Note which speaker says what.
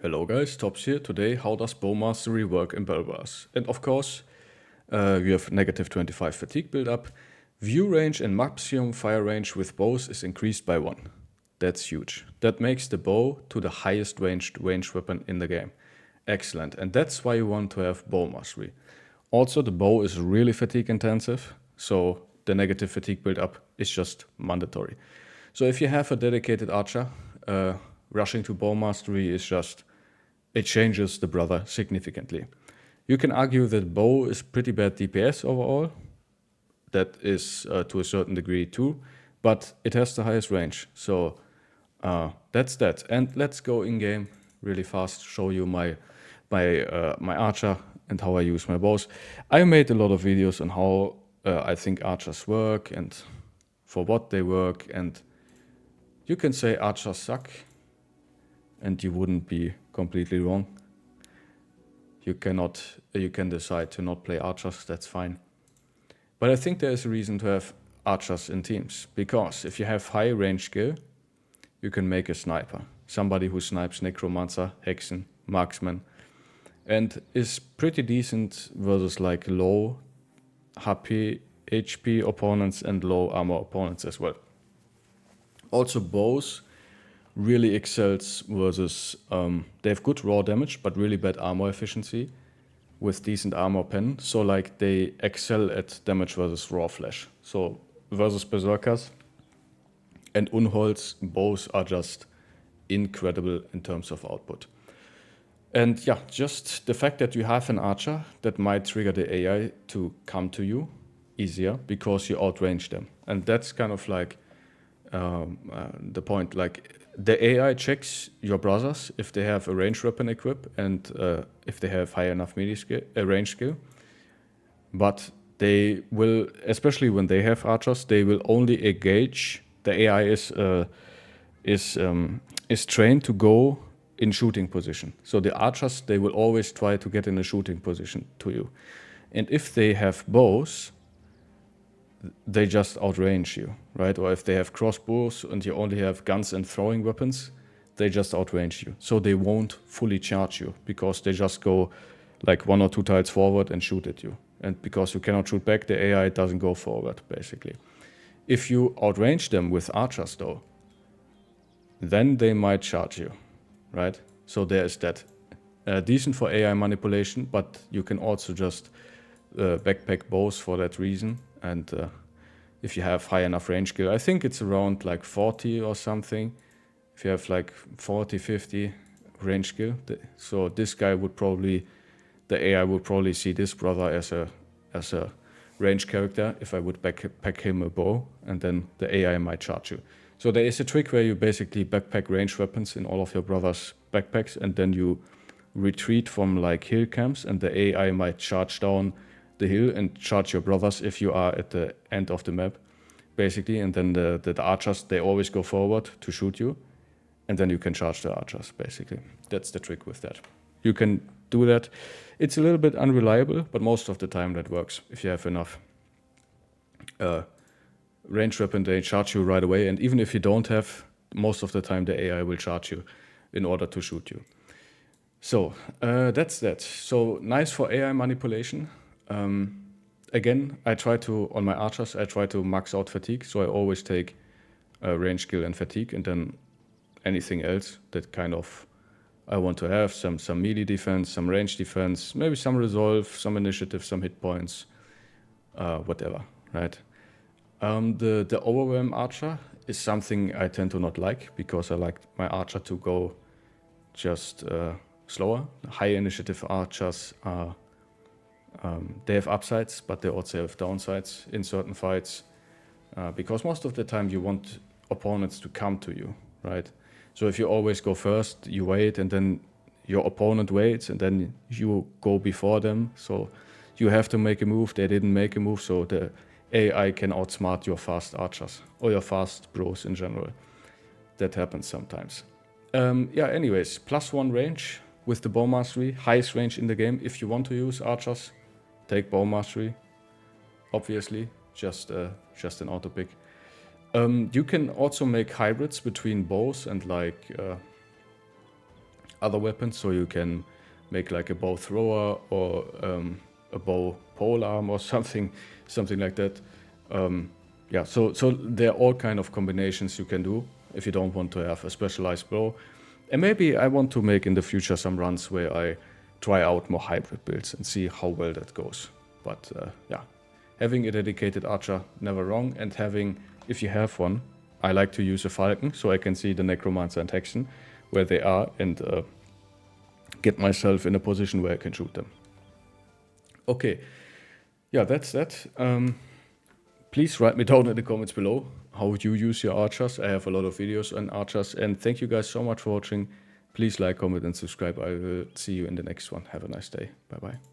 Speaker 1: Hello guys, Tops here. Today, how does bow mastery work in Belbars? And of course, you have negative 25 fatigue buildup. View range and maximum fire range with bows is increased by 1. That's huge. That makes the bow to the highest ranged weapon in the game. Excellent. And that's why you want to have bow mastery. Also, the bow is really fatigue intensive, so the negative fatigue buildup is just mandatory. So if you have a dedicated archer, rushing to bow mastery is just it changes the brother significantly. You can argue that bow is pretty bad DPS overall. That is to a certain degree too, but it has the highest range. So that's that. And let's go in game really fast. Show you my archer and how I use my bows. I made a lot of videos on how I think archers work and for what they work. And you can say archers suck, and you wouldn't be completely wrong. You can decide to not play archers, that's fine. But I think there is a reason to have archers in teams, because if you have high range skill, you can make a sniper. Somebody who snipes necromancer, hexen, marksman, and is pretty decent versus like low HP opponents and low armor opponents as well. Also bows really excels versus they have good raw damage but really bad armor efficiency with decent armor pen. So like they excel at damage versus raw flesh. So versus berserkers and Unholds, bows are just incredible in terms of output. And yeah, just the fact that you have an archer that might trigger the AI to come to you easier because you outrange them. And that's kind of like the point. Like the AI checks your brothers if they have a ranged weapon equip and if they have high enough melee skill, range skill. But they will, especially when they have archers, they will only engage. The AI is trained to go in shooting position. So the archers, they will always try to get in a shooting position to you. And if they have bows, they just outrange you, right? Or if they have crossbows and you only have guns and throwing weapons, they just outrange you. So they won't fully charge you because they just go like 1 or 2 tiles forward and shoot at you. And because you cannot shoot back, the AI doesn't go forward, basically. If you outrange them with archers, though, then they might charge you, right? So there is that. Decent for AI manipulation, but you can also just backpack bows for that reason. And if you have high enough range skill, I think it's around like 40 or something. If you have like 40, 50 range skill, so this guy would probably, the AI would probably see this brother as a range character if I would backpack him a bow, and then the AI might charge you. So there is a trick where you basically backpack range weapons in all of your brother's backpacks, and then you retreat from like hill camps, and the AI might charge down the hill and charge your brothers if you are at the end of the map, basically. And then the archers, they always go forward to shoot you, and then you can charge the archers, basically. That's the trick with that. You can do that. It's a little bit unreliable, but most of the time that works if you have enough range weapon. They charge you right away, and even if you don't have, most of the time the AI will charge you in order to shoot you. So that's that. So nice for AI manipulation. Again, I try to, on my archers, I try to max out fatigue. So I always take range skill and fatigue, and then anything else that kind of I want to have. Some melee defense, some range defense, maybe some resolve, some initiative, some hit points, whatever, right? The overwhelm archer is something I tend to not like because I like my archer to go just slower. High initiative archers are they have upsides, but they also have downsides in certain fights because most of the time you want opponents to come to you, right? So if you always go first, you wait, and then your opponent waits, and then you go before them. So you have to make a move. They didn't make a move, so the AI can outsmart your fast archers or your fast bros in general. That happens sometimes. Yeah, anyways, +1 range with the bow mastery, highest range in the game. If you want to use archers, take bow mastery, obviously, just an auto pick. You can also make hybrids between bows and like other weapons, so you can make like a bow thrower or a bow polearm or something like that. Yeah, so there are all kind of combinations you can do if you don't want to have a specialized bow. And maybe I want to make in the future some runs where I try out more hybrid builds and see how well that goes. But yeah, having a dedicated archer, never wrong. And having, if you have one, I like to use a falcon so I can see the necromancer and hexen where they are and get myself in a position where I can shoot them. Okay, yeah, that's that. Please write me down in the comments below how you use your archers. I have a lot of videos on archers, and thank you guys so much for watching. Please like, comment, and subscribe. I will see you in the next one. Have a nice day. Bye bye.